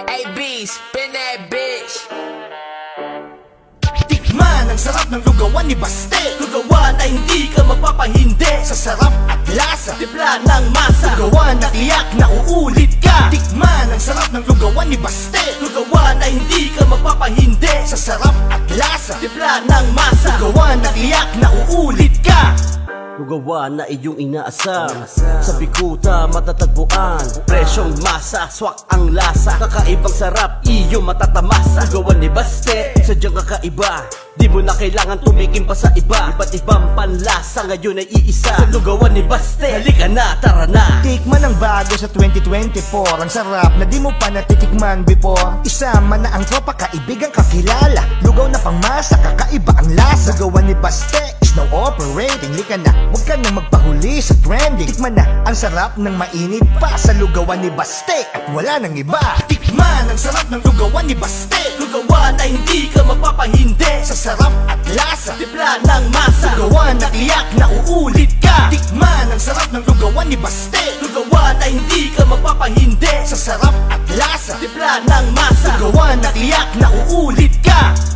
AB, spin that bitch. Tikman ang sarap ng lugawan ni Baste. Lugawan na hindi ka mapapahindi sa sarap at lasa. Timpla ng masa, lugawan na tiyak na uulit ka. Tikman ang sarap ng lugawan ni Baste. Lugawan na hindi ka mapapahindi sa sarap at lasa. Timpla ng masa, lugawan na tiyak na uulit ka. Lugawan na iyong inaasam, sa bikuta matatagpuan. Presyong masa, swak ang lasa. Kakaibang sarap, iyong matatamasa. Lugawan ni Baste, sadyang kakaiba. Di mo na kailangan tumikim pa sa iba. Iba't ibang panlasa, ngayon ay iisa. Sa lugawan ni Baste, halika na, tara na. Tikman ang bago sa 2024. Ang sarap na di mo pa natitikman before. Isama na ang tropa, kaibigan, kakilala. Lugaw na pangmasa, kakaiba ang lasa. Lugawan ni Baste is now operating. Lika na, huwag ka nang magpahuli sa trending. Tikman na ang sarap ng mainit pa sa lugawan ni Baste at wala nang iba. Tikman ang sarap ng lugawan ni Baste. Lugawan na hindi ka mapapahindi sa sarap at lasa. Timpla ng masa, lugawan na tiyak na uulit ka. Tikman ang sarap ng lugawan ni Baste. Lugawan na hindi ka mapapahindi sa sarap at lasa. Timpla ng masa, lugawan na tiyak na uulit ka.